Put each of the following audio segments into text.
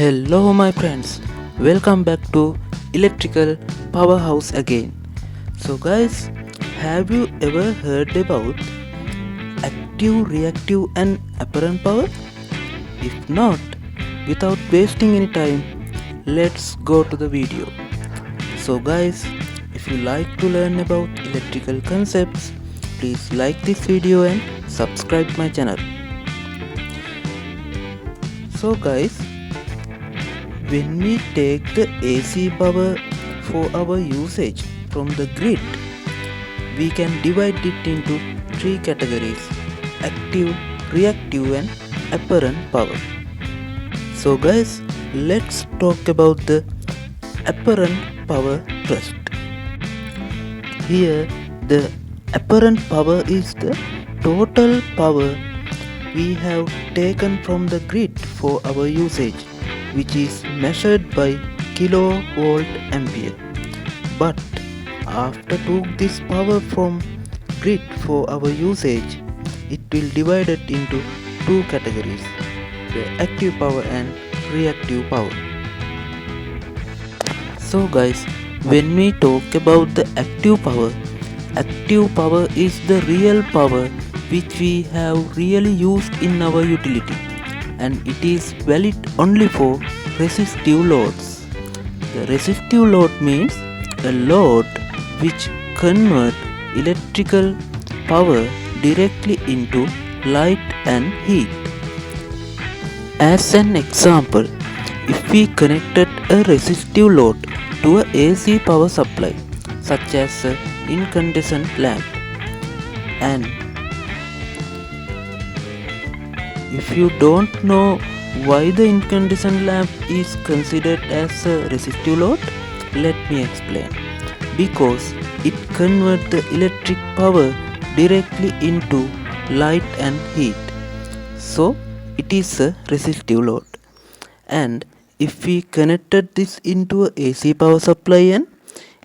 Hello my friends, welcome back to Electrical Powerhouse again. So guys, have you ever heard about active, reactive and apparent power? If not, without wasting any time, let's go to the video. So guys, if you like to learn about electrical concepts, please like this video and subscribe my channel. So guys, when we take the AC power for our usage from the grid, we can divide it into three categories: active, reactive and apparent power. So guys, let's talk about the apparent power first. Here, the apparent power is the total power we have taken from the grid for our usage, which is measured by kilovolt ampere. But after took this power from grid for our usage, it will divide it into two categories: the active power and reactive power. So guys, when we talk about the active power is the real power which we have really used in our utility, and it is valid only for resistive loads. The resistive load means a load which converts electrical power directly into light and heat. As an example, if we connected a resistive load to a AC power supply such as an incandescent lamp, and if you don't know why the incandescent lamp is considered as a resistive load, let me explain. Because it converts the electric power directly into light and heat, so it is a resistive load. And if we connected this into a AC power supply, and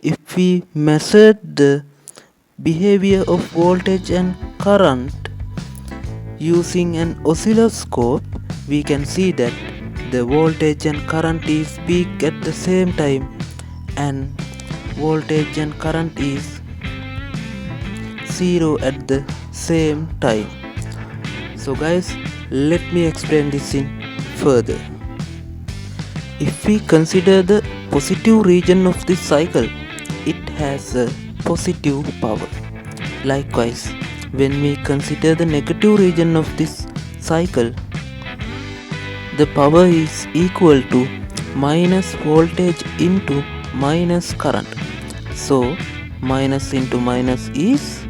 if we measured the behavior of voltage and current using an oscilloscope, we can see that the voltage and current is peak at the same time, and voltage and current is zero at the same time. So guys, let me explain this in further. If we consider the positive region of this cycle, it has a positive power. Likewise, when we consider the negative region of this cycle, the power is equal to minus voltage into minus current. So minus into minus is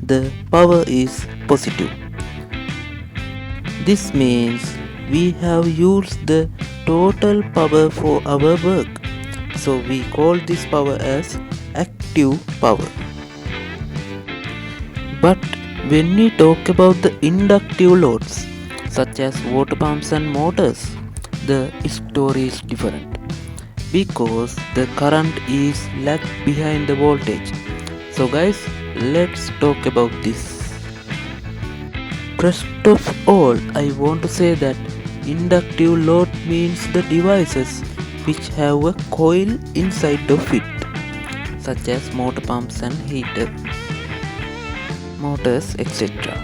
the power is positive. This means we have used the total power for our work. So we call this power as active power. But when we talk about the inductive loads such as water pumps and motors, the story is different, because the current is lagged behind the voltage. So guys, let's talk about this. First of all, I want to say that inductive load means the devices which have a coil inside of it, such as motor pumps and heater, motors, etc.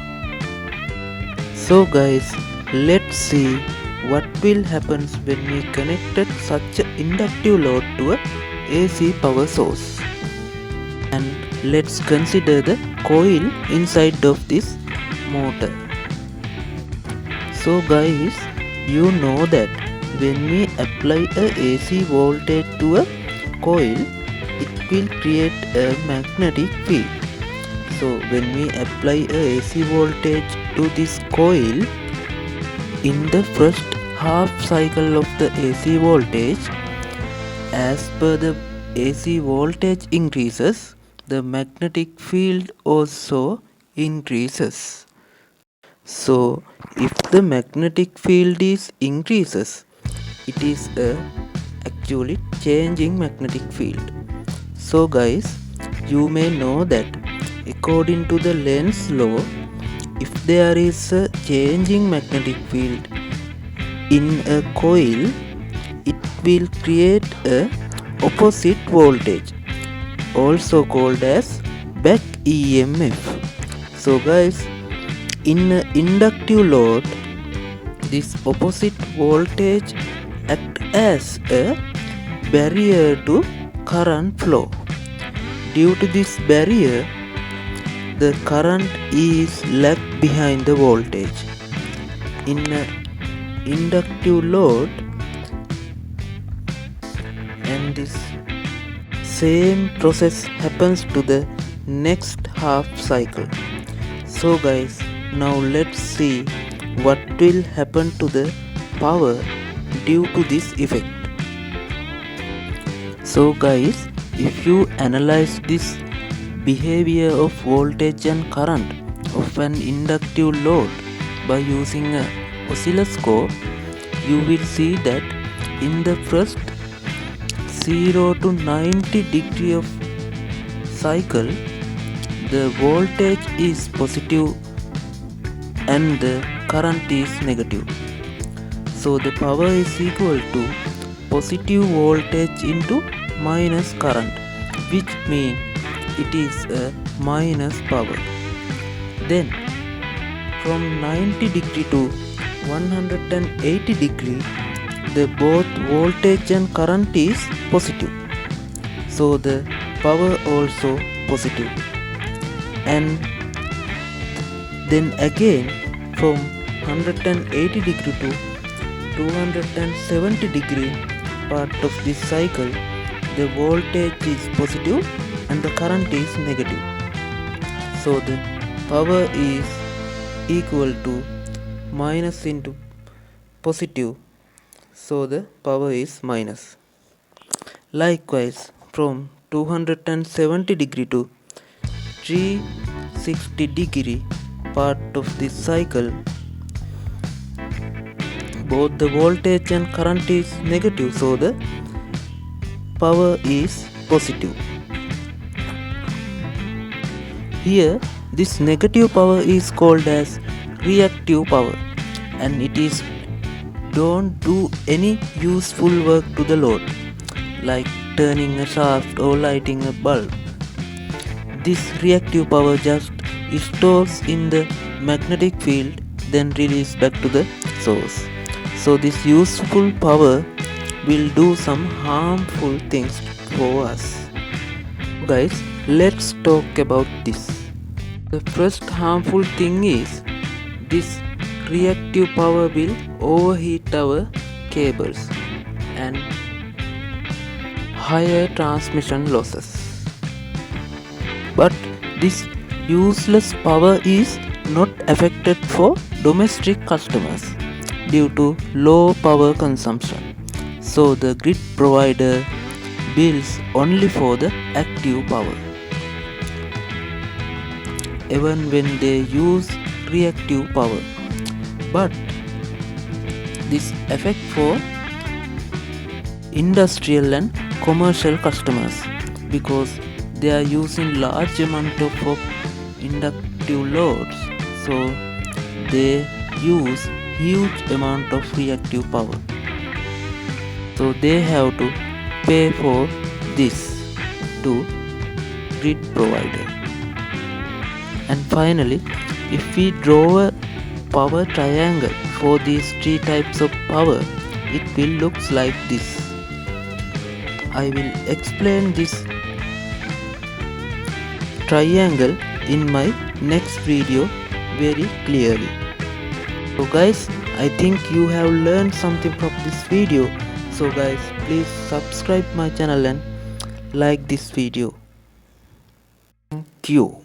So guys, let's see what will happen when we connected such an inductive load to a AC power source. And let's consider the coil inside of this motor. So guys, you know that when we apply a AC voltage to a coil, it will create a magnetic field. So when we apply a AC voltage to this coil, in the first half cycle of the AC voltage, as per the AC voltage increases, the magnetic field also increases. So if the magnetic field is increases, it is a actually changing magnetic field. So guys, you may know that according to the Lenz's law, if there is a changing magnetic field, in a coil, it will create a opposite voltage, also called as back EMF. So guys, in an inductive load, this opposite voltage act as a barrier to current flow. Due to this barrier, the current is lagged behind the voltage. In an inductive load, and this same process happens to the next half cycle. So guys, now let's see what will happen to the power due to this effect. So guys, if you analyze this behavior of voltage and current of an inductive load by using an oscilloscope, you will see that in the first 0 to 90 degree of cycle, the voltage is positive and the current is negative. So the power is equal to positive voltage into minus current, which means it is a minus power. Then from 90 degree to 180 degree, the both voltage and current is positive, so the power also positive. And then again from 180 degree to 270 degree part of this cycle, the voltage is positive and the current is negative, so the power is equal to minus into positive, so the power is minus. Likewise, from 270 degree to 360 degree part of this cycle, both the voltage and current is negative, so the power is positive. Here, this negative power is called as reactive power, and it is don't do any useful work to the load, like turning a shaft or lighting a bulb. This reactive power just stores in the magnetic field, then released back to the source. So this useful power will do some harmful things for us. Guys, let's talk about this. The first harmful thing is this reactive power will overheat our cables and higher transmission losses. But this useless power is not affected for domestic customers due to low power consumption. So the grid provider bills only for the active power, even when they use reactive power. But this affect for industrial and commercial customers because they are using large amount of inductive loads, so they use huge amount of reactive power, so they have to pay for this to grid provider. And finally, if we draw a power triangle for these three types of power, it will looks like this. I will explain this triangle in my next video very clearly. So guys, I think you have learned something from this video. So guys, please subscribe my channel and like this video. Thank you.